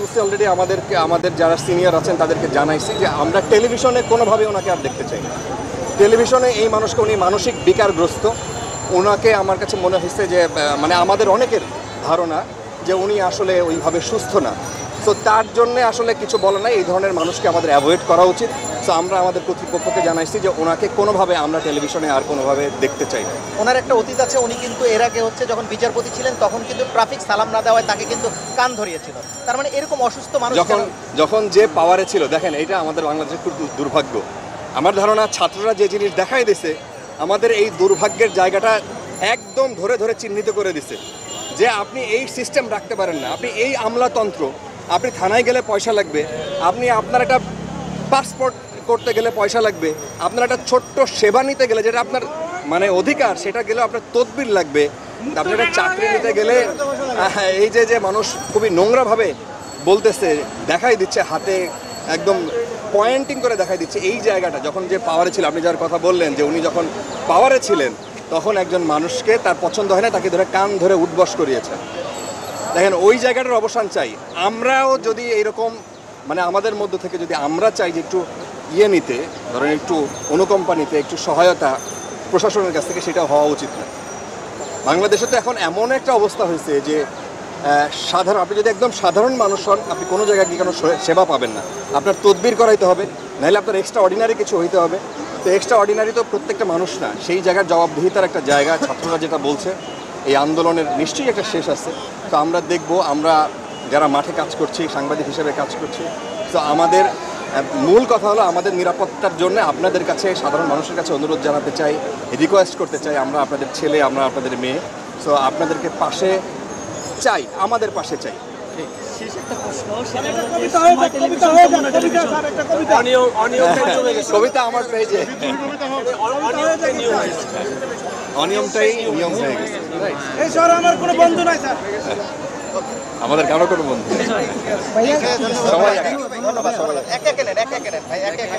বলছি অলরেডি, আমাদের যারা সিনিয়র আছেন তাদেরকে জানাইছি যে আমরা টেলিভিশনে কোনোভাবে ওনাকে আর দেখতে চাই না। টেলিভিশনে এই মানুষকে, উনি মানসিক বিকারগ্রস্ত। ওনাকে আমার কাছে মনে হয়েছে যে মানে আমাদের অনেকের ধারণা যে উনি আসলে ওইভাবে সুস্থ না। সো তার জন্যে আসলে কিছু বলে নাই, এই ধরনের মানুষকে আমাদের অ্যাভয়েড করা উচিত। সো আমরা আমাদের কর্তৃপক্ষকে জানাইছি যে ওনাকে কোনোভাবে আমরা টেলিভিশনে আর কোনোভাবে দেখতে চাই না। ওনার একটা অতীত আছে, উনি কিন্তু এর আগে যখন বিচারপতি ছিলেন তখন কিন্তু ট্রাফিক সালাম না দেওয়ায় তাকে কিন্তু কান ধরিয়েছিল। তার মানে এরকম অসুস্থ মানুষ যখন যে পাওয়ারে ছিল, দেখেন এটা আমাদের বাংলাদেশের খুব দুর্ভাগ্য। আমার ধারণা ছাত্ররা যে জিনিস দেখাই দিছে, আমাদের এই দুর্ভাগ্যের জায়গাটা একদম ধরে ধরে চিহ্নিত করে দিছে যে আপনি এই সিস্টেম রাখতে পারেন না, আপনি এই আমলাতন্ত্র, আপনি থানায় গেলে পয়সা লাগবে, আপনার একটা পাসপোর্ট করতে গেলে পয়সা লাগবে, আপনার একটা ছোট্ট সেবা নিতে গেলে যেটা আপনার মানে অধিকার, সেটা গেলেও আপনার তদবির লাগবে, আপনি একটা চাকরি নিতে গেলে এই যে মানুষ খুবই নোংরাভাবে বলতেছে, দেখাই দিচ্ছে হাতে, একদম পয়েন্টিং করে দেখাই দিচ্ছে। এই জায়গাটা যখন যে পাওয়ারে ছিল, আপনি যার কথা বললেন যে উনি যখন পাওয়ারে ছিলেন তখন একজন মানুষকে তার পছন্দ হয় না, তাকে ধরে কান ধরে উঠবস করিয়েছেন। দেখেন ওই জায়গাটার অবসান চাই। আমরাও যদি এইরকম মানে আমাদের মধ্য থেকে যদি আমরা চাই যে একটু নিতে, ধরেন একটু অনুকম্পা নিতে, একটু সহায়তা প্রশাসনের কাছ থেকে, সেটা হওয়া উচিত না। বাংলাদেশে তো এখন এমন একটা অবস্থা হয়েছে যে আপনি যদি একদম সাধারণ মানুষ হন, আপনি কোনো জায়গায় গিয়ে কোনো সেবা পাবেন না, আপনার তদবির করাইতে হবে, নাহলে আপনার এক্সট্রা অর্ডিনারি কিছু হইতে হবে। তো এক্সট্রা অর্ডিনারি তো প্রত্যেকটা মানুষ না, সেই জায়গার জবাবদিহিতার একটা জায়গা। ছাত্ররা যেটা বলছে, এই আন্দোলনের নিশ্চয়ই একটা শেষ আছে। তো আমরা দেখব, আমরা যারা মাঠে কাজ করছি, সাংবাদিক হিসেবে কাজ করছি, তো আমাদের মূল কথা হলো আমাদের নিরাপত্তার জন্য আপনাদের কাছে, সাধারণ মানুষের কাছে অনুরোধ জানাতে চাই, রিকোয়েস্ট করতে চাই, আমরা আপনাদের ছেলে, আমরা আপনাদের মেয়ে। সো আপনাদেরকে পাশে চাই, আমাদের পাশে চাই। কবিতা আমার পেজে, অনিয়মটাই নিয়ম হয়ে গেছে। এই শহরে আমার কোনো বন্ধু নাই স্যার, আমাদের কারো কোনো বন্ধু নেই। সবাই ধন্যবাদ। এক এক নেন ভাই, এক এক